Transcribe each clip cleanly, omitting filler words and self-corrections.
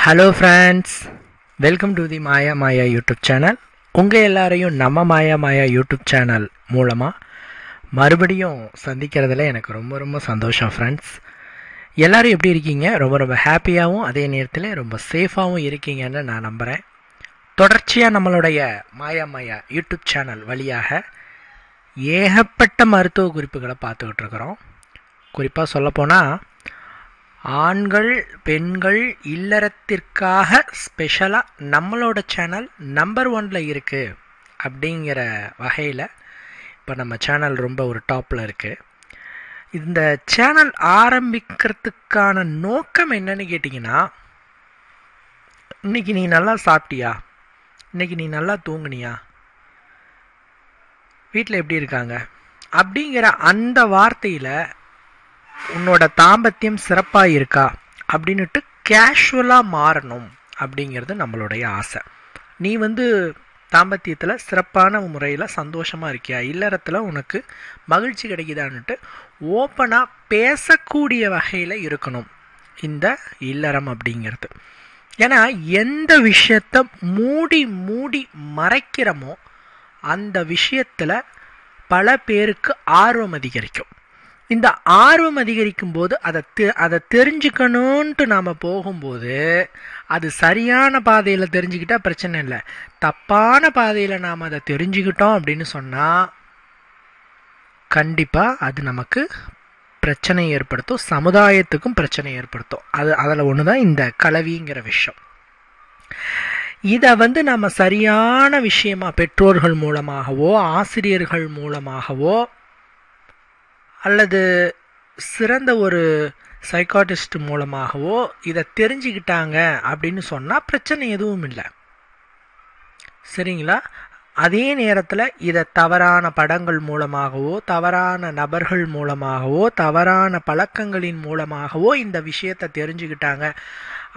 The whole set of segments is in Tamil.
Hello friends, welcome to the Maya Maya YouTube channel. உங்கள் எல்லாரையும் நம்ம மாயா மாயா யூடியூப் சேனல் மூலமாக மறுபடியும் சந்திக்கிறதுல எனக்கு ரொம்ப ரொம்ப சந்தோஷம் ஃப்ரெண்ட்ஸ். எல்லோரும் எப்படி இருக்கீங்க? ரொம்ப ரொம்ப ஹாப்பியாகவும் அதே நேரத்தில் ரொம்ப சேஃபாகவும் இருக்கீங்கன்னு நான் நம்புகிறேன். தொடர்ச்சியாக நம்மளுடைய மாயா மாயா யூடியூப் சேனல் வழியாக ஏகப்பட்ட மருத்துவ குறிப்புகளை பார்த்துக்கிட்டு இருக்கிறோம். குறிப்பாக சொல்லப்போனால் ஆண்கள் பெண்கள் இல்லறத்திற்காக ஸ்பெஷலாக நம்மளோட சேனல் நம்பர் 1 இருக்குது அப்படிங்கிற வகையில் இப்போ நம்ம சேனல் ரொம்ப ஒரு டாப்பில் இருக்குது. இந்த சேனல் ஆரம்பிக்கிறதுக்கான நோக்கம் என்னன்னு கேட்டிங்கன்னா, இன்னைக்கு நீ நல்லா சாப்பிட்டியா, இன்னைக்கு நீ நல்லா தூங்குனியா, வீட்டில் எப்படி இருக்காங்க அப்படிங்கிற அந்த வார்த்தையில் உன்னோட தாம்பத்தியம் சிறப்பாக இருக்கா அப்படின்னுட்டு கேஷுவலாக மாறணும் அப்படிங்கிறது நம்மளுடைய ஆசை. நீ தாம்பத்தியத்தில் சிறப்பான முறையில் சந்தோஷமாக இருக்கியா, இல்லறத்தில் உனக்கு மகிழ்ச்சி கிடைக்குதான்னுட்டு ஓப்பனாக பேசக்கூடிய வகையில் இருக்கணும் இந்த இல்லறம் அப்படிங்கிறது. ஏன்னா எந்த விஷயத்தை மூடி மூடி மறைக்கிறோமோ அந்த விஷயத்தில் பல பேருக்கு ஆர்வம் அதிகரிக்கும். இந்த ஆர்வம் அதிகரிக்கும் போது அதை தெரிஞ்சுக்கணுன்ட்டு நாம் போகும்போது அது சரியான பாதையில் தெரிஞ்சுக்கிட்டா பிரச்சனை இல்லை. தப்பான பாதையில் நாம் அதை தெரிஞ்சுக்கிட்டோம் அப்படின்னு சொன்னால் கண்டிப்பாக அது நமக்கு பிரச்சனை ஏற்படுத்தும், சமுதாயத்துக்கும் பிரச்சனை ஏற்படுத்தும். அதில் ஒன்று தான் இந்த கலவிங்கிற விஷயம். இதை நம்ம சரியான விஷயமா பெற்றோர்கள் மூலமாகவோ ஆசிரியர்கள் மூலமாகவோ அல்லது சிறந்த ஒரு சைக்காட்டிஸ்ட் மூலமாகவோ இதை தெரிஞ்சுக்கிட்டாங்க அப்படின்னு சொன்னால் பிரச்சனை எதுவும் இல்லை, சரிங்களா? அதே நேரத்தில் இதை தவறான படங்கள் மூலமாகவோ தவறான நபர்கள் மூலமாகவோ தவறான பழக்கங்களின் மூலமாகவோ இந்த விஷயத்தை தெரிஞ்சுக்கிட்டாங்க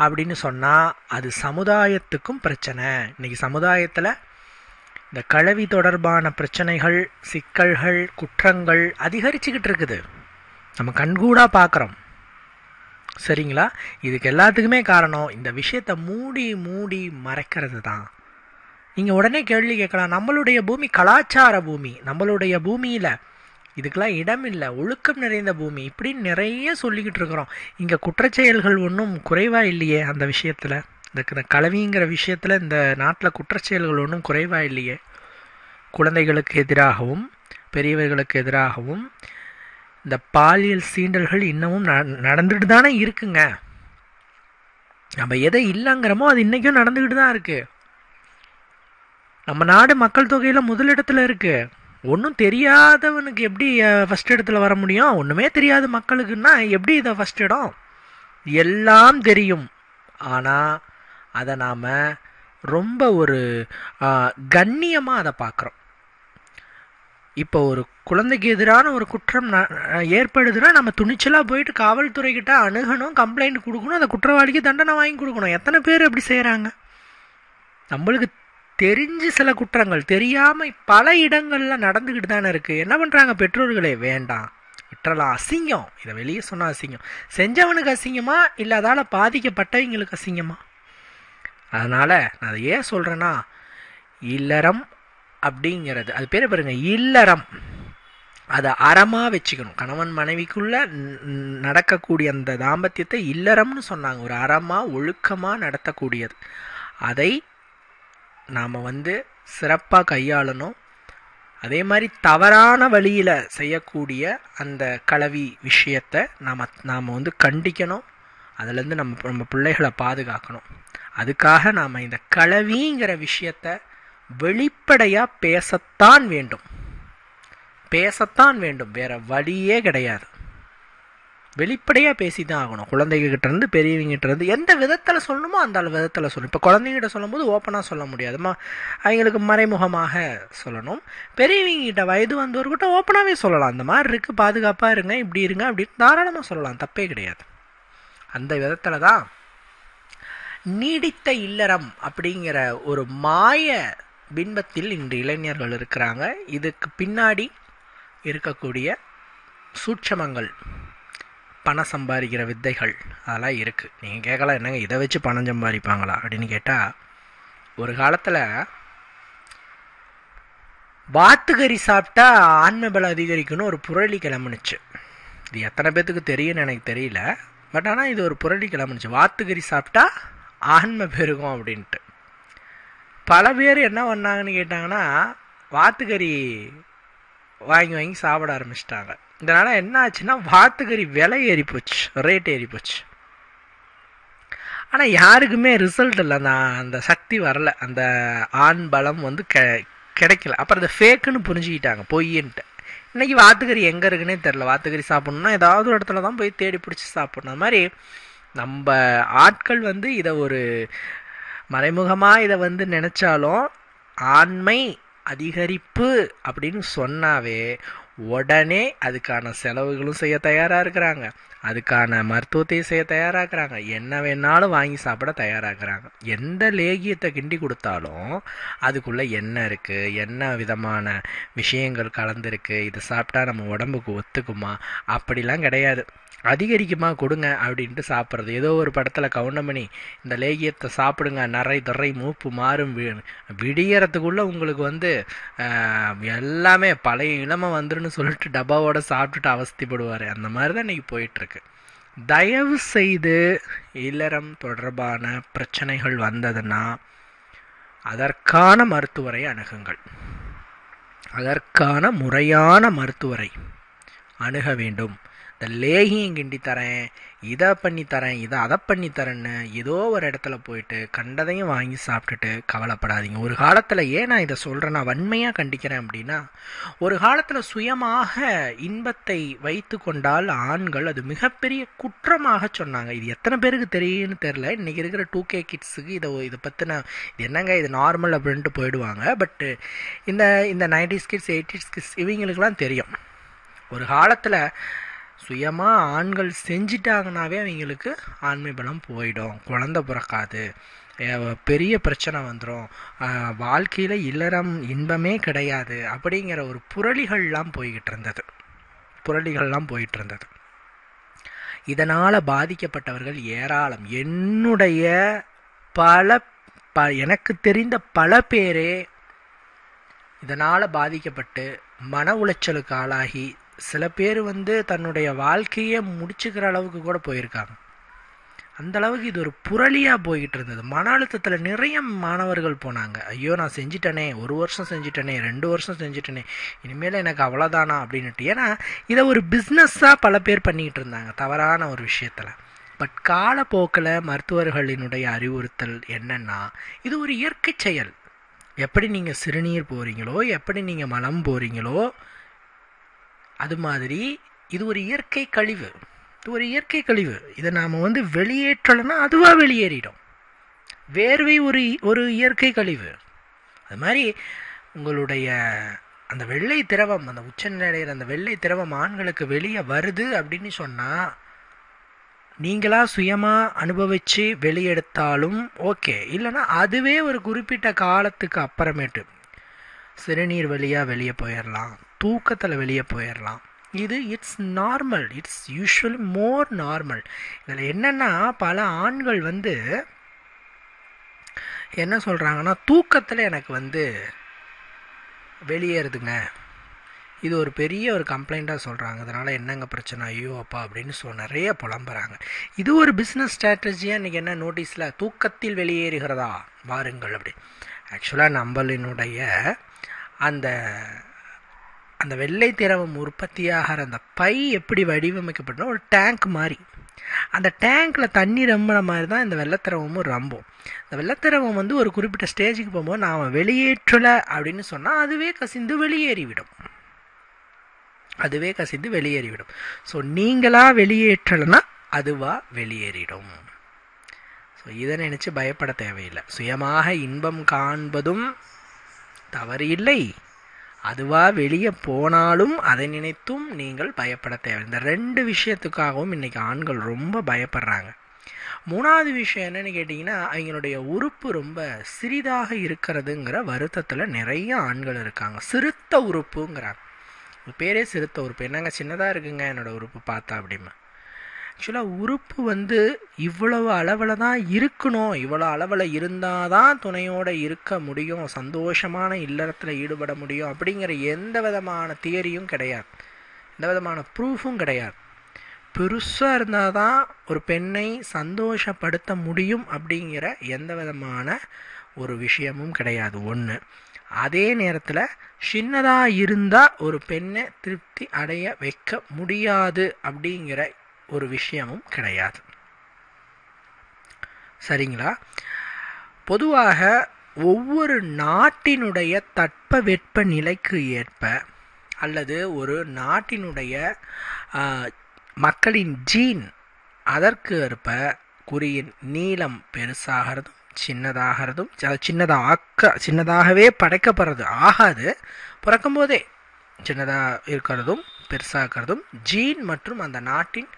அப்படின்னு சொன்னால் அது சமுதாயத்துக்கும் பிரச்சனை. இன்னைக்கு சமுதாயத்தில் இந்த கலவி தொடர்பான பிரச்சனைகள், சிக்கல்கள், குற்றங்கள் அதிகரிச்சுக்கிட்டு இருக்குது. நம்ம கண்கூடாக பார்க்குறோம், சரிங்களா? இதுக்கு எல்லாத்துக்குமே காரணம் இந்த விஷயத்தை மூடி மூடி மறைக்கிறது தான். நீங்கள் உடனே கேள்வி கேட்கலாம், நம்மளுடைய பூமி கலாச்சார பூமி, நம்மளுடைய பூமியில் இதுக்கெல்லாம் இடம் இல்லை, ஒழுக்கம் நிறைந்த பூமி, இப்படின்னு நிறைய சொல்லிக்கிட்டு இருக்கிறோம். இங்கே குற்றச்செயல்கள் ஒன்றும் குறைவாக இல்லையே. அந்த விஷயத்தில் இந்த கலவிங்கிற விஷயத்தில் இந்த நாட்டில் குற்றச்செயல்கள் ஒன்றும் குறைவாக இல்லையே. குழந்தைகளுக்கு எதிராகவும் பெரியவர்களுக்கு எதிராகவும் இந்த பாலியல் சீண்டல்கள் இன்னமும் நடந்துட்டு தானே இருக்குங்க. நம்ம எதை இல்லைங்கிறோமோ அது இன்றைக்கும் நடந்துக்கிட்டு தான் இருக்குது. நம்ம நாடு மக்கள் தொகையில் முதலிடத்தில் இருக்குது. ஒன்றும் தெரியாதவனுக்கு எப்படி ஃபஸ்ட் இடத்துல வர முடியும்? ஒன்றுமே தெரியாத மக்களுக்குன்னா எப்படி இதை ஃபஸ்ட் இடம்? எல்லாம் தெரியும், ஆனால் அதை நாம் ரொம்ப ஒரு கண்ணியமாக அதை பார்க்குறோம். இப்போ ஒரு குழந்தைக்கு எதிரான ஒரு குற்றம் ஏற்படுதுன்னா நம்ம துணிச்சலாக போயிட்டு காவல்துறைக்கிட்ட அணுகணும், கம்ப்ளைண்ட் கொடுக்கணும், அந்த குற்றவாளிக்கு தண்டனை வாங்கி கொடுக்கணும். எத்தனை பேர் அப்படி செய்கிறாங்க? நம்மளுக்கு தெரிஞ்சு சில குற்றங்கள் தெரியாமல் பல இடங்களில் நடந்துக்கிட்டு தானே இருக்குது. என்ன பண்ணுறாங்க பெற்றோர்களே? வேண்டாம் விட்டுறலாம், அசிங்கம், இதை வெளியே சொன்னால் அசிங்கம். செஞ்சவனுக்கு அசிங்கமா இல்லை அதால் பாதிக்கப்பட்டவங்களுக்கு அசிங்கமா? அதனால் நான் அதை ஏன் சொல்கிறேன்னா, இல்லறம் அப்படிங்கிறது அது பேர் பாருங்க, இல்லறம். அதை அறமாக வச்சுக்கணும். கணவன் மனைவிக்குள்ளே நடக்கக்கூடிய அந்த தாம்பத்தியத்தை இல்லறம்னு சொன்னாங்க. ஒரு அறமாக ஒழுக்கமாக நடத்தக்கூடியது. அதை நாம் சிறப்பாக கையாளணும். அதே மாதிரி தவறான வழியில் செய்யக்கூடிய அந்த கலவி விஷயத்தை நாம் கண்டிக்கணும். அதுலேருந்து நம்ம பிள்ளைகளை பாதுகாக்கணும். அதுக்காக நாம் இந்த கலவிங்கிற விஷயத்தை வெளிப்படையாக பேசத்தான் வேண்டும், வேற வழியே கிடையாது. வெளிப்படையாக பேசி தான் ஆகணும். குழந்தைகிட்ட இருந்து பெரியவங்கிட்ட இருந்து எந்த விதத்தில் சொல்லணுமோ அந்த விதத்தில் சொல்லணும். இப்போ குழந்தைகிட்ட சொல்லும்போது ஓப்பனாக சொல்ல முடியாதுமா, அவங்களுக்கு மறைமுகமாக சொல்லணும். பெரியவங்கிட்ட வயது வந்தவர்கிட்ட ஓப்பனாகவே சொல்லலாம். அந்த மாதிரி இருக்குது, பாதுகாப்பாக இருங்க, இப்படி இருங்க அப்படின்னு தாராளமாக சொல்லலாம், தப்பே கிடையாது. அந்த விதத்தில் தான் நீடித்த இல்லறம் அப்படிங்கிற ஒரு மாய பின்பத்தில் இன்று இளைஞர்கள் இருக்கிறாங்க. இதுக்கு பின்னாடி இருக்கக்கூடிய சூட்சமங்கள் பணம் சம்பாதிக்கிற வித்தைகள் அதெல்லாம் இருக்குது. நீங்கள் கேட்கலாம், என்னங்க இதை வச்சு பணம் சம்பாதிப்பாங்களா அப்படின்னு கேட்டால், ஒரு காலத்தில் வாத்துக்கறி சாப்பிட்டா ஆன்ம பலம் அதிகரிக்கணும் ஒரு புரளி கிளம்புனுச்சு. இது எத்தனை பேர்த்துக்கு தெரியும்னு எனக்கு தெரியல, பட் ஆனால் இது ஒரு புரளி கிளம்புனுச்சு. வாத்துக்கறி சாப்பிட்டா ஆன்ம பெருகும் அப்படின்ட்டு. பல பேர் என்ன பண்ணாங்கன்னு கேட்டாங்கன்னா, வாத்துக்கறி வாங்கி வாங்கி சாப்பிட ஆரம்பிச்சிட்டாங்க. இதனால் என்ன ஆச்சுன்னா, வாத்துக்கறி விலை ஏறி போச்சு, ரேட் ஏறி போச்சு. ஆனால் யாருக்குமே ரிசல்ட் இல்லை, அந்த சக்தி வரல, அந்த ஆண் பலம் வந்து கிடைக்கல. அப்புறம் அதை ஃபேக்குன்னு புரிஞ்சுக்கிட்டாங்க, பொய்யின்ட்டு. இன்றைக்கி வாத்துக்கறி எங்கே இருக்குன்னே தெரில. வாத்துக்கறி சாப்பிட்ணுன்னா ஏதாவது ஒரு இடத்துல தான் போய் தேடி பிடிச்சி சாப்பிட்ணும். அது மாதிரி நம்ம ஆட்கள் வந்து இதை ஒரு மறைமுகமாக இதை வந்து நினச்சாலும், ஆண்மை அதிகரிப்பு அப்படின்னு சொன்னாவே உடனே அதுக்கான செலவுகளும் செய்ய தயாராக இருக்கிறாங்க, அதுக்கான மருத்துவத்தையும் செய்ய தயாராகிறாங்க, என்ன வேணாலும் வாங்கி சாப்பிட தயாராகிறாங்க. எந்த லேகியத்தை கிண்டி கொடுத்தாலும் அதுக்குள்ளே என்ன இருக்குது, என்ன விதமான விஷயங்கள் கலந்துருக்கு, இதை சாப்பிட்டா நம்ம உடம்புக்கு ஒத்துக்குமா அப்படிலாம் கிடையாது. அதிகரிக்குமா கொடுங்க அப்படின்ட்டு சாப்பிட்றது. ஏதோ ஒரு படத்தில் கவுண்டமணி இந்த லேகியத்தை சாப்பிடுங்க நரை துறை மூப்பு மாறும் விடியறதுக்குள்ளே உங்களுக்கு வந்து எல்லாமே பழைய இளமை வந்துருன்னு சொல்லிட்டு டப்பாவோட சாப்பிட்டுட்டு அவஸ்தைப்படுவார். அந்த மாதிரி தான் இன்றைக்கி போயிட்டுருக்கு. தயவு செய்து இல்லறம் தொடர்பான பிரச்சனைகள் வந்ததுன்னா அதற்கான மருத்துவரை அணுகுங்கள், அதற்கான முறையான மருத்துவரை அணுக வேண்டும். இந்த லேகியம் கிண்டி தரேன், இதை பண்ணித்தரேன், இதை அதை பண்ணித்தரேன்னு ஏதோ ஒரு இடத்துல போயிட்டு கண்டதையும் வாங்கி சாப்பிட்டுட்டு கவலைப்படாதீங்க. ஒரு காலத்தில் ஏன் நான் இதை சொல்கிறேன்னா, வன்மையாக கண்டிக்கிறேன் அப்படின்னா, ஒரு காலத்தில் சுயமாக இன்பத்தை வைத்து கொண்டால் ஆண்கள் அது மிகப்பெரிய குற்றமாக சொன்னாங்க. இது எத்தனை பேருக்கு தெரியும்னு தெரில. இன்றைக்கி இருக்கிற 2K கிட்ஸுக்கு இதை பற்றின இது என்னங்க இது நார்மல் அப்படின்ட்டு போயிடுவாங்க. பட்டு இந்த 90s கிட்ஸ் 80s கிட்ஸ் இவங்களுக்கெல்லாம் தெரியும். ஒரு காலத்தில் சுயமாக ஆண்கள் செஞ்சிட்டாங்கனாவே அவங்களுக்கு ஆண்மை பலம் போயிடும், குழந்தை பிறக்காது, பெரிய பிரச்சனை வந்துடும், வாழ்க்கையில் இல்லறம் இன்பமே கிடையாது அப்படிங்கிற ஒரு புரளிகள்லாம் போய்கிட்டு இருந்தது. இதனால் பாதிக்கப்பட்டவர்கள் ஏராளம். என்னுடைய எனக்கு தெரிந்த பல பேரே இதனால் பாதிக்கப்பட்டு மன உளைச்சலுக்கு ஆளாகி சில பேர் வந்து தன்னுடைய வாழ்க்கையை முடிச்சுக்கிற அளவுக்கு கூட போயிருக்காங்க. அந்த அளவுக்கு இது ஒரு புரளியாக போய்கிட்டு இருந்தது. மன அழுத்தத்தில் நிறைய மாணவர்கள் போனாங்க. ஐயோ நான் செஞ்சிட்டனே, 1 வருஷம் செஞ்சிட்டனே, 2 வருஷம் செஞ்சிட்டனே, இனிமேல் எனக்கு அவ்வளோதானா அப்படின்ட்டு. ஏன்னா இதை ஒரு பிஸ்னஸ்ஸாக பல பேர் பண்ணிக்கிட்டு இருந்தாங்க தவறான ஒரு விஷயத்தில். பட் காலப்போக்கில் மருத்துவர்களினுடைய அறிவுறுத்தல் என்னன்னா, இது ஒரு இயற்கை செயல். எப்படி நீங்கள் சிறுநீர் போகிறீங்களோ, எப்படி நீங்கள் மலம் போகிறீங்களோ, அது மாதிரி இது ஒரு இயற்கை கழிவு. இதை நாம் வந்து வெளியேற்றலைன்னா அதுவாக வெளியேறிடும். வேர்வை ஒரு இயற்கை கழிவு. அது மாதிரி உங்களுடைய அந்த வெள்ளை திரவம், அந்த உச்சநிலையில் அந்த வெள்ளை திரவம் ஆண்களுக்கு வெளியே வருது அப்படின்னு சொன்னால், நீங்களா சுயமாக அனுபவித்து வெளியெடுத்தாலும் ஓகே, இல்லைன்னா அதுவே ஒரு குறிப்பிட்ட காலத்துக்கு அப்புறமேட்டு சிறுநீர் வழியாக வெளியே போயிடலாம், தூக்கத்தில் வெளியே போயிடலாம். இது it's normal, it's usually more normal. இதில் என்னென்னா, பல ஆண்கள் வந்து என்ன சொல்கிறாங்கன்னா, தூக்கத்தில் எனக்கு வந்து வெளியேறுதுங்க, இது ஒரு பெரிய ஒரு கம்ப்ளைண்ட்டாக சொல்கிறாங்க. அதனால் என்னங்க பிரச்சனை, ஐயோ அப்பா அப்படின்னு நிறைய புலம்புறாங்க. இது ஒரு பிஸ்னஸ் ஸ்ட்ராட்டஜியாக இன்றைக்கி என்ன நோட்டீஸில், தூக்கத்தில் வெளியேறுகிறதா வாருங்கள் அப்படி. ஆக்சுவலாக நம்மளினுடைய அந்த வெள்ளை திரவம் உற்பத்தியாகிற அந்த பை எப்படி வடிவமைக்கப்பட்டனா, ஒரு டேங்க் மாதிரி. அந்த டேங்க்கில் தண்ணி ரம்பின மாதிரி தான் இந்த வெள்ளத்திரவமும் ரம்பும். இந்த வெள்ளத்திரவம் வந்து ஒரு குறிப்பிட்ட ஸ்டேஜுக்கு போகும்போது நாம் வெளியேற்றலை அப்படின்னு சொன்னால் அதுவே கசிந்து வெளியேறிவிடும். ஸோ நீங்களாக வெளியேற்றலைன்னா அதுவாக வெளியேறிடும். ஸோ இதை நினச்சி பயப்பட தேவையில்லை. சுயமாக இன்பம் காண்பதும் தவறு இல்லை, அதுவாக வெளியே போனாலும் அதை நினைத்தும் நீங்கள் பயப்பட தேவை. இந்த 2 விஷயத்துக்காகவும் இன்றைக்கி ஆண்கள் ரொம்ப பயப்படுறாங்க. 3வது விஷயம் என்னென்னு கேட்டிங்கன்னா, அவங்களுடைய உறுப்பு ரொம்ப சிறிதாக இருக்கிறதுங்கிற வருத்தத்தில் நிறைய ஆண்கள் இருக்காங்க. சிறுத்த உறுப்புங்கிறாங்க. பேரே சிறுத்த உறுப்பு. என்னங்க சின்னதாக இருக்குங்க என்னோடய உறுப்பு பார்த்தா அப்படிமா. ஆக்சுவலாக உறுப்பு இவ்வளவு அளவில் தான் இருக்கணும், இவ்வளோ அளவில் இருந்தால் தான் துணையோடு இருக்க முடியும், சந்தோஷமான இல்லறத்தில் ஈடுபட முடியும் அப்படிங்கிற எந்த விதமான தியரியும் கிடையாது, எந்த விதமான ப்ரூஃபும் கிடையாது. பெருசாக இருந்தால் தான் ஒரு பெண்ணை சந்தோஷப்படுத்த முடியும் அப்படிங்கிற எந்த விதமான ஒரு விஷயமும் கிடையாது ஒன்று. அதே நேரத்தில் சின்னதாக இருந்தால் ஒரு பெண்ணை திருப்தி அடைய வைக்க முடியாது அப்படிங்கிற ஒரு விஷயமும் கிடையாது. சரிங்களா? பொதுவாக ஒவ்வொரு நாட்டினுடைய தட்பவெப்ப நிலைக்கு ஏற்ப அல்லது ஒரு நாட்டினுடைய மக்களின் ஜீன் அதற்கு ஏற்ப குறியின் நீளம் பெருசாகிறதும் சின்னதாகிறதும், சின்னதாகவே படைக்கப்படுறது ஆகாது, பிறக்கும்போதே சின்னதாக இருக்கிறதும் பெருசாகிறதும் ஜீன் மற்றும் அந்த நாட்டின்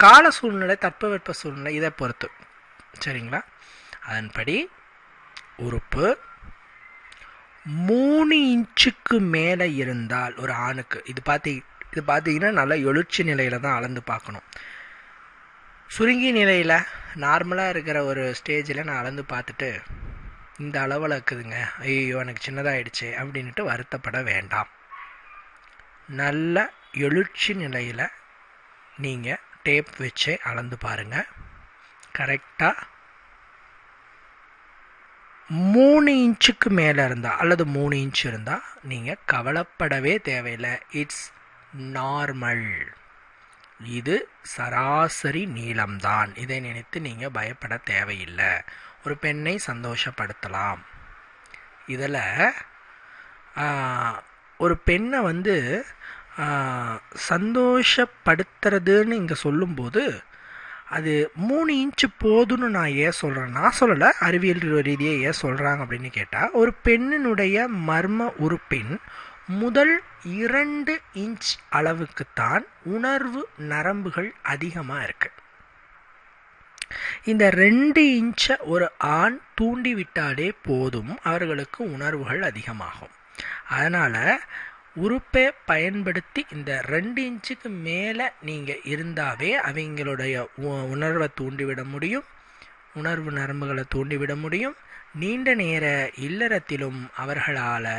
கால சூழ்நிலை, தட்பவெப்ப சூழ்நிலை இதை பொறுத்து. சரிங்களா? அதன்படி உறுப்பு 3 இன்ச்சுக்கு மேலே இருந்தால் ஒரு ஆணுக்கு, இது பார்த்தீங்கன்னா நல்லா எழுச்சி நிலையில் தான் அளந்து பார்க்கணும். சுருங்கிய நிலையில் நார்மலாக இருக்கிற ஒரு ஸ்டேஜில் நான் அளந்து பார்த்துட்டு இந்த அளவில் இருக்குதுங்க, ஐயோ எனக்கு சின்னதாகிடுச்சு அப்படின்ட்டு வருத்தப்பட வேண்டாம். நல்ல எழுச்சி நிலையில் நீங்கள் டேப் வச்சு அளந்து பாருங்கள். கரெக்டாக 3 இன்ச்சுக்கு மேலே இருந்தால் அல்லது 3 இன்ச்சு இருந்தால் நீங்கள் கவலைப்படவே தேவையில்லை. இட்ஸ் நார்மல், இது சராசரி நீளம்தான், இதை நினைத்து நீங்கள் பயப்பட தேவையில்லை. ஒரு பெண்ணை சந்தோஷப்படுத்தலாம். இதில் ஒரு பெண்ணை சந்தோஷப்படுத்துறதுன்னு இங்கே சொல்லும்போது அது 3 இன்ச்சு போதுன்னு நான் ஏன் சொல்கிறேன், நான் சொல்லலை, அறிவியல் ரீதியாக ஏன் சொல்கிறாங்க அப்படின்னு கேட்டால், ஒரு பெண்ணினுடைய மர்ம உறுப்பின் முதல் 2 இன்ச் அளவுக்குத்தான் உணர்வு நரம்புகள் அதிகமாக இருக்கு. இந்த 2 இன்ச்சை ஒரு ஆண் தூண்டிவிட்டாலே போதும் அவர்களுக்கு உணர்வுகள் அதிகமாகும். அதனால் உறுப்பை பயன்படுத்தி இந்த 2 இன்ச்சுக்கு மேலே நீங்கள் இருந்தாவே அவங்களுடைய உணர்வை தூண்டிவிட முடியும், உணர்வு நரம்புகளை தூண்டிவிட முடியும். நீண்ட நேர இல்லறத்திலும் அவர்களால்,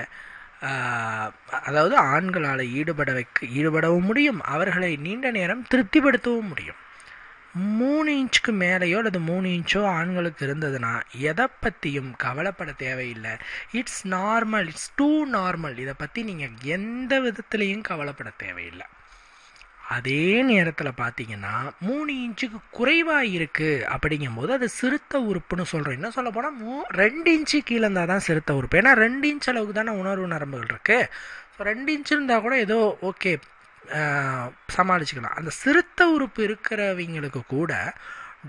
அதாவது ஆண்களால் ஈடுபடவும் முடியும், அவர்களை நீண்ட நேரம் திருப்திப்படுத்தவும் முடியும். 3 இன்ச்சுக்கு மேலேயோ அல்லது 3 இன்ச்சோ ஆண்களுக்கு இருந்ததுன்னா எதை பற்றியும் கவலைப்பட தேவையில்லை. It's normal, it's too normal. இதை பற்றி நீங்கள் எந்த விதத்துலேயும் கவலைப்பட தேவையில்லை. அதே நேரத்தில் பார்த்தீங்கன்னா 3 இன்ச்சுக்கு குறைவாக இருக்குது அப்படிங்கும்போது அது சிறுத்த உறுப்புன்னு சொல்கிறோம். என்ன சொல்ல போனால் 2 இன்ச்சு கீழே இருந்தால் தான் சிறுத்த உறுப்பு. ஏன்னா 2 இன்ச் அளவுக்கு தானே உணர்வு நரம்புகள் இருக்குது. ஸோ 2 இன்ச்சு இருந்தால் கூட ஏதோ ஓகே சமாளிச்சுக்கலாம். அந்த சிறுத்த உறுப்பு இருக்கிறவங்களுக்கு கூட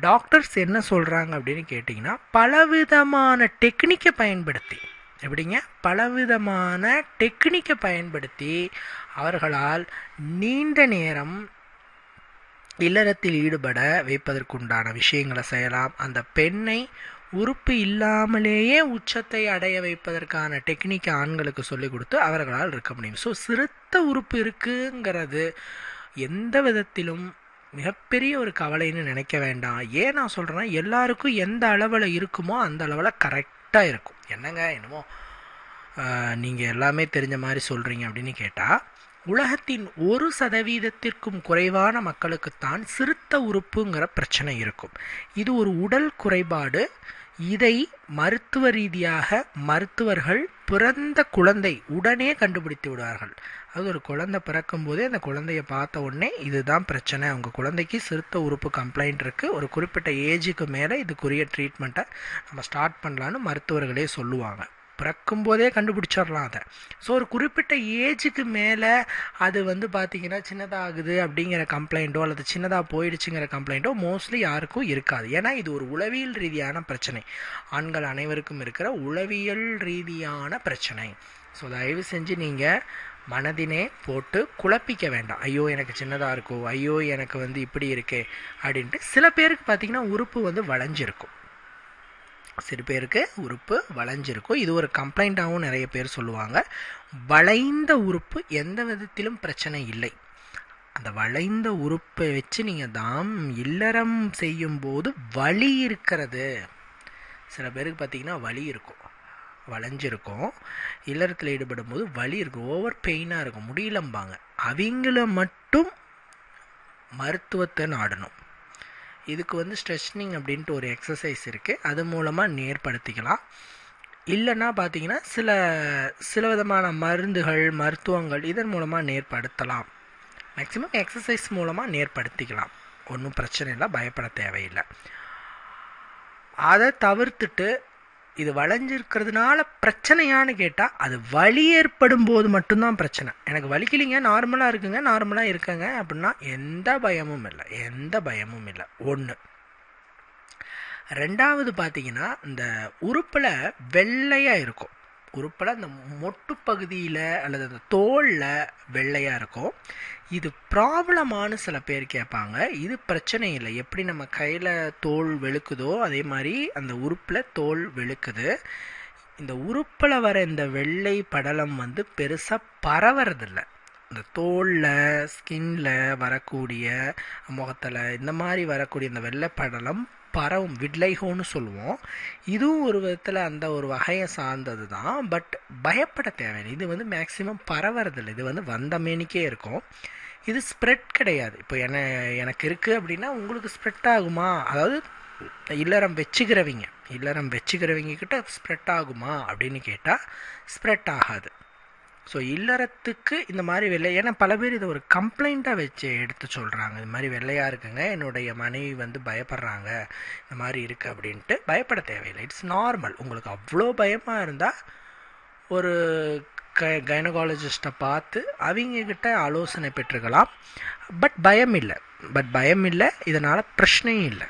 டாக்டர்ஸ் என்ன சொல்கிறாங்க அப்படின்னு கேட்டிங்கன்னா, பலவிதமான டெக்னிக்கை பயன்படுத்தி, எப்படிங்க, பலவிதமான டெக்னிக்கை பயன்படுத்தி அவர்களால் நீண்ட நேரம் இல்லறத்தில் ஈடுபட வைப்பதற்குண்டான விஷயங்களை செய்யலாம். அந்த பெண்ணை உறுப்பு இல்லாமலேயே உச்சத்தை அடைய வைப்பதற்கான டெக்னிக்கை ஆண்களுக்கு சொல்லிக் கொடுத்து அவர்களால் இருக்க முடியும். ஸோ சிறுத்த உறுப்பு இருக்குங்கிறது எந்த விதத்திலும் மிகப்பெரிய ஒரு கவலைன்னு நினைக்க வேண்டாம். ஏன் நான் சொல்கிறேன்னா, எல்லாருக்கும் எந்த அளவில் இருக்குமோ அந்த அளவில் கரெக்டாக இருக்கும். என்னங்க என்னமோ நீங்கள் எல்லாமே தெரிஞ்ச மாதிரி சொல்கிறீங்க அப்படின்னு கேட்டால், உலகத்தின் 1% குறைவான மக்களுக்குத்தான் சிறுத்த உறுப்புங்கிற பிரச்சனை இருக்கும். இது ஒரு உடல் குறைபாடு. இதை மருத்துவ ரீதியாக மருத்துவர்கள் பிறந்த குழந்தை உடனே கண்டுபிடித்து விடுவார்கள். அது ஒரு குழந்தை பிறக்கும் போதே அந்த குழந்தைய பார்த்த உடனே இதுதான் பிரச்சனை, உங்கள் குழந்தைக்கு சிறுத்த உறுப்பு கம்ப்ளைண்ட் இருக்குது, ஒரு குறிப்பிட்ட ஏஜுக்கு மேலே இதுக்குரிய ட்ரீட்மெண்ட்டை நம்ம ஸ்டார்ட் பண்ணலான்னு மருத்துவர்களே சொல்லுவாங்க. பிறக்கும் போதே கண்டுபிடிச்சிடலாம் அதை. ஸோ ஒரு குறிப்பிட்ட ஏஜுக்கு மேலே அது பார்த்திங்கன்னா சின்னதாகுது அப்படிங்கிற கம்ப்ளைண்ட்டோ அல்லது சின்னதாக போயிடுச்சுங்கிற கம்ப்ளைண்ட்டோ மோஸ்ட்லி யாருக்கும் இருக்காது. ஏன்னா இது ஒரு உளவியல் ரீதியான பிரச்சனை, ஆண்கள் அனைவருக்கும் இருக்கிற உளவியல் ரீதியான பிரச்சனை. ஸோ தயவு செஞ்சு நீங்கள் மனதினே போட்டு குழப்பிக்க வேண்டாம். ஐயோ எனக்கு சின்னதாக இருக்கோ, ஐயோ எனக்கு இப்படி இருக்கே அப்படின்ட்டு. சில பேருக்கு பார்த்திங்கன்னா உறுப்பு வளைஞ்சிருக்கும், சில பேருக்கு உறுப்பு வளைஞ்சிருக்கும். இது ஒரு கம்ப்ளைண்ட்டாகவும் நிறைய பேர் சொல்லுவாங்க. வளைந்த உறுப்பு எந்த விதத்திலும் பிரச்சனை இல்லை. அந்த வளைந்த உறுப்பை வச்சு நீங்கள் இல்லறம் செய்யும்போது வலி இருக்கிறது. சில பேருக்கு பார்த்தீங்கன்னா வலி இருக்கும், வளைஞ்சிருக்கும். இல்லறத்தில் ஈடுபடும் போது வலி இருக்கும், ஓவர் பெயினாக இருக்கும், முடியலம்பாங்க. அவங்கள மட்டும் மருத்துவத்தை நாடணும். இதுக்கு ஸ்ட்ரெச்னிங் அப்படின்ட்டு ஒரு எக்ஸசைஸ் இருக்குது, அது மூலமாக நேர்படுத்திக்கலாம். இல்லைன்னா பார்த்தீங்கன்னா சில விதமான மருந்துகள், மருத்துவங்கள் இதன் மூலமாக நேர்படுத்தலாம். மேக்ஸிமம் எக்ஸசைஸ் மூலமாக நேர்படுத்திக்கலாம், ஒன்றும் பிரச்சனை இல்லை, பயப்பட தேவையில்லை. அதை தவிர்த்துட்டு இது வளைஞ்சிருக்கிறதுனால பிரச்சனையான்னு கேட்டால் அது வலி ஏற்படும் போது மட்டும்தான் பிரச்சனை. எனக்கு வலிக்கலிங்க, நார்மலாக இருக்குங்க, நார்மலாக இருக்கங்க அப்படின்னா எந்த பயமும் இல்லை. ஒன்று. ரெண்டாவது பார்த்தீங்கன்னா, இந்த உறுப்பில் வெள்ளையாக இருக்கும், உறுப்பில் அந்த மொட்டு பகுதியில் அல்லது அந்த தோலில் வெள்ளையாக இருக்கும். இது ப்ராப்ளமானு சில பேர் கேட்பாங்க. இது பிரச்சனை இல்லை. எப்படி நம்ம கையில் தோல் வெளுக்குதோ அதே மாதிரி அந்த உறுப்பில் தோல் வெளுக்குது. இந்த உறுப்பில் வர இந்த வெள்ளை படலம் பெருசாக பரவறதில்லை. இந்த தோலில், ஸ்கின்ல வரக்கூடிய, முகத்தில் இந்த மாதிரி வரக்கூடிய இந்த வெள்ளை படலம் பரவும், விட்லைகோன்னு சொல்லுவோம். இதுவும் ஒரு விதத்தில் அந்த ஒரு வகையை சார்ந்தது தான். பட் பயப்பட தேவையில்லை. இது மேக்சிமம் பரவறதில்லை. இது வந்த மேனிக்கே இருக்கும். இது ஸ்ப்ரெட் கிடையாது. இப்போ எனக்கு இருக்குது அப்படின்னா உங்களுக்கு ஸ்ப்ரெட் ஆகுமா? அதாவது இல்லறம் வச்சுக்கிறவங்க கிட்ட ஸ்ப்ரெட் ஆகுமா அப்படின்னு கேட்டால் ஸ்ப்ரெட் ஆகாது. ஸோ இல்லறத்துக்கு இந்த மாதிரி ஏன்னா பல பேர் இதை ஒரு கம்ப்ளைண்ட்டாக வச்சு எடுத்து சொல்கிறாங்க. இது மாதிரி வெள்ளையாக இருக்குங்க, என்னுடைய மனைவி பயப்படுறாங்க, இந்த மாதிரி இருக்குது அப்படின்ட்டு. பயப்பட தேவையில்லை, இட்ஸ் நார்மல். உங்களுக்கு அவ்வளோ பயமாக இருந்தால் ஒரு கைனகாலஜிஸ்ட்டை பார்த்து அவங்கக்கிட்ட ஆலோசனை பெற்றுக்கலாம். பட் பயம் இல்லை, இதனால் பிரச்சனையும் இல்லை.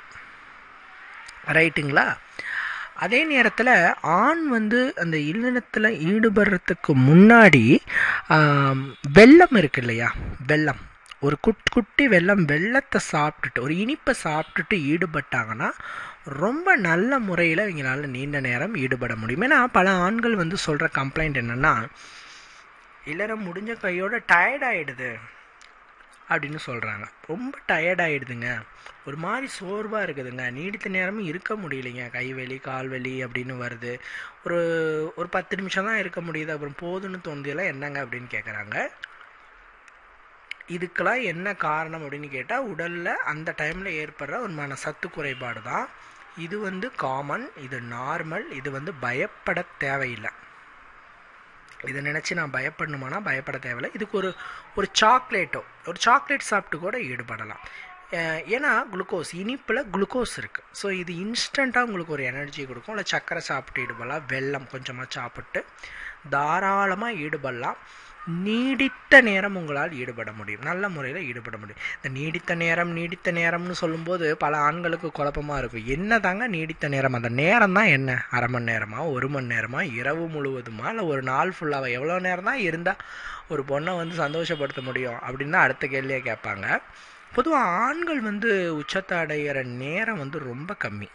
ரைட்டுங்களா? அதே நேரத்தில் ஆண் அந்த இல்லறத்தில் ஈடுபடுறதுக்கு முன்னாடி வெல்லம் இருக்கு இல்லையா, வெல்லம், ஒரு குட்டி வெள்ளத்தை சாப்பிட்டுட்டு, ஒரு இனிப்பை சாப்பிட்டுட்டு ஈடுபட்டாங்கன்னா ரொம்ப நல்ல முறையில் இவங்களால நீண்ட நேரம் ஈடுபட முடியும். ஏன்னா பல ஆண்கள் சொல்கிற கம்ப்ளைண்ட் என்னென்னா, இல்லறம் முடிஞ்ச கையோட டயர்டாயிடுது அப்படின்னு சொல்கிறாங்க. ரொம்ப டயர்டாயிடுதுங்க, ஒரு மாதிரி சோர்வாக இருக்குதுங்க, நீடித்த நேரமும் இருக்க முடியலைங்க, கைவலி கால்வலி அப்படின்னு வருது, ஒரு 10 நிமிஷம் தான் இருக்க முடியுது, அப்புறம் போதுன்னு தோணுதெல்லாம் என்னங்க அப்படின்னு கேட்குறாங்க. இதுக்கெல்லாம் என்ன காரணம் அப்படின்னு கேட்டால், உடலில் அந்த டைமில் ஏற்படுற ஒரு சத்து குறைபாடு தான். இது காமன், இது நார்மல், இது பயப்பட தேவையில்லை. இதை நினச்சி நான் பயப்படணுமானா பயப்பட தேவையில்லை. இதுக்கு ஒரு சாக்லேட் சாப்பிட்டு கூட ஈடுபடலாம். ஏன்னா இனிப்பில் குளுக்கோஸ் இருக்குது. ஸோ இது இன்ஸ்டண்ட்டாக உங்களுக்கு ஒரு எனர்ஜி கொடுக்கும். இல்லை சர்க்கரை சாப்பிட்டு ஈடுபடலாம், வெல்லம் கொஞ்சமாக சாப்பிட்டு தாராளமாக ஈடுபடலாம். நீடித்த நேரம் உங்களால் ஈடுபட முடியும், நல்ல முறையில் ஈடுபட முடியும். இந்த நீடித்த நேரம்னு சொல்லும்போது பல ஆண்களுக்கு குழப்பமாக இருக்கும். என்ன தாங்க நீடித்த நேரம்? அந்த நேரம் தான் என்ன? அரை மணி நேரமா, 1 மணி நேரமா, இரவு முழுவதுமா, இல்லை ஒரு நாள் ஃபுல்லாக எவ்வளோ நேரம் தான் இருந்தால் ஒரு பொண்ணை சந்தோஷப்படுத்த முடியும் அப்படின்னு தான் அடுத்த கேள்வியாக கேட்பாங்க. பொதுவாக ஆண்கள் உச்சத்தை அடைகிற நேரம் ரொம்ப கம்மி.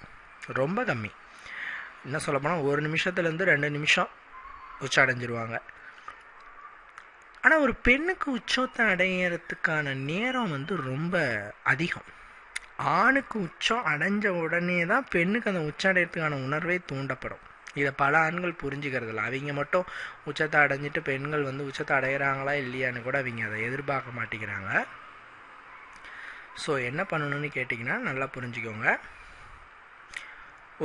என்ன சொல்ல போனால் 1 நிமிஷத்துலேருந்து 2 நிமிஷம் உச்சம் அடைஞ்சிருவாங்க. ஆனால் ஒரு பெண்ணுக்கு உச்சத்தை அடையிறதுக்கான நேரம் ரொம்ப அதிகம். ஆணுக்கு உச்சம் அடைஞ்ச உடனே தான் பெண்ணுக்கு அந்த உச்சம் அடையிறதுக்கான உணர்வே தூண்டப்படும். இதை பல ஆண்கள் புரிஞ்சுக்கிறதில்ல. அவங்க மட்டும் உச்சத்தை அடைஞ்சிட்டு பெண்கள் உச்சத்தை அடைகிறாங்களா இல்லையான்னு கூட அவங்க அதை எதிர்பார்க்க மாட்டேங்கிறாங்க. ஸோ என்ன பண்ணணும்னு கேட்டிங்கன்னா நல்லா புரிஞ்சுக்கோங்க.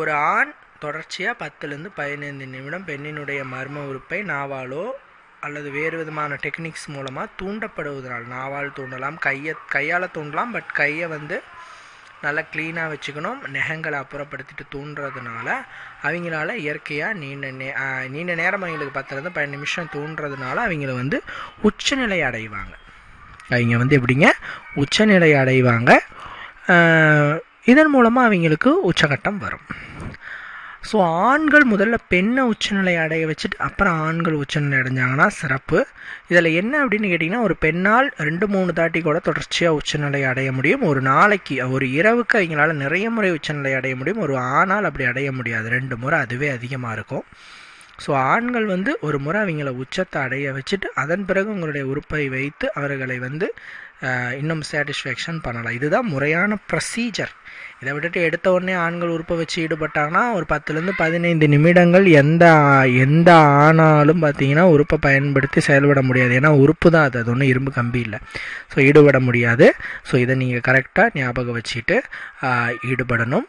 ஒரு ஆண் தொடர்ச்சியாக 10லேருந்து 15 நிமிடம் பெண்ணினுடைய மர்ம உறுப்பை நாவாலோ அல்லது வேறு விதமான டெக்னிக்ஸ் மூலமாக தூண்டப்படுவதனால், நாவால் தூண்டலாம், கையால் தூண்டலாம், பட் கையை நல்லா க்ளீனாக வச்சுக்கணும். நெகங்களை அப்புறப்படுத்திட்டு தூண்டுறதுனால அவங்களால இயற்கையாக நீண்ட நேரம் அவங்களுக்கு 10லேருந்து 15 நிமிஷம் தூண்டுறதுனால அவங்கள உச்சநிலை அடைவாங்க. அவங்க எப்படிங்க உச்சநிலை அடைவாங்க. இதன் மூலமாக அவங்களுக்கு உச்சகட்டம் வரும். ஸோ ஆண்கள் முதல்ல பெண்ணை உச்சநிலை அடைய வச்சுட்டு அப்புறம் ஆண்கள் உச்சநிலை அடைஞ்சாங்கன்னா சிறப்பு. இதில் என்ன அப்படின்னு கேட்டிங்கன்னா, ஒரு பெண்ணால் 2-3 தாட்டி கூட தொடர்ச்சியாக உச்சநிலை அடைய முடியும். ஒரு நாளைக்கு, ஒரு இரவுக்கு அவங்களால நிறைய முறை உச்சநிலை அடைய முடியும். ஒரு ஆணால் அப்படி அடைய முடியாது, 2 முறை அதுவே அதிகமாக இருக்கும். ஸோ ஆண்கள் வந்து ஒரு முறை அவங்கள உச்சத்தை அடைய வச்சுட்டு அதன் பிறகு உங்களுடைய உறுப்பை வைத்து அவர்களை வந்து இன்னும் சாட்டிஸ்ஃபேக்ஷன் பண்ணலாம். இதுதான் முறையான ப்ரொசீஜர். இதை விட்டுட்டு எடுத்த உடனே ஆண்கள் உறுப்பை வச்சு ஈடுபட்டாங்கன்னா ஒரு 10லேருந்து 15 நிமிடங்கள் எந்த ஆணாலும் பார்த்தீங்கன்னா உறுப்பை பயன்படுத்தி செயல்பட முடியாது. ஏன்னா உறுப்பு தான் அது ஒன்றும் இரும்பு கம்பி இல்லை. ஸோ ஈடுபட முடியாது. ஸோ இதை நீங்கள் கரெக்டாக ஞாபகம் வச்சுட்டு ஈடுபடணும்.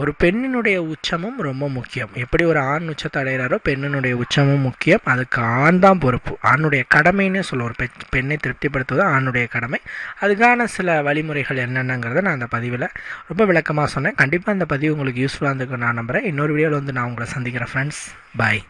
ஒரு பெண்ணினுடைய உச்சமும் ரொம்ப முக்கியம். எப்படி ஒரு ஆண் உச்சத்தை அடைகிறாரோ பெண்ணினுடைய உச்சமும் முக்கியம். அதுக்கு ஆண் தான் பொறுப்பு. ஆணுடைய கடமைன்னு சொல்ல ஒரு பெண்ணை திருப்திப்படுத்துவது ஆணுடைய கடமை. அதுக்கான சில வழிமுறைகள் என்னென்னங்கிறத நான் அந்த பதிவில் ரொம்ப விளக்கமாக சொன்னேன். கண்டிப்பாக இந்த பதிவு உங்களுக்கு யூஸ்ஃபுல்லாக இருந்துக்கும் நான் நம்புகிறேன். இன்னொரு வீடியோவில் வந்து நான் உங்களை சந்திக்கிறேன் ஃப்ரெண்ட்ஸ். பாய்.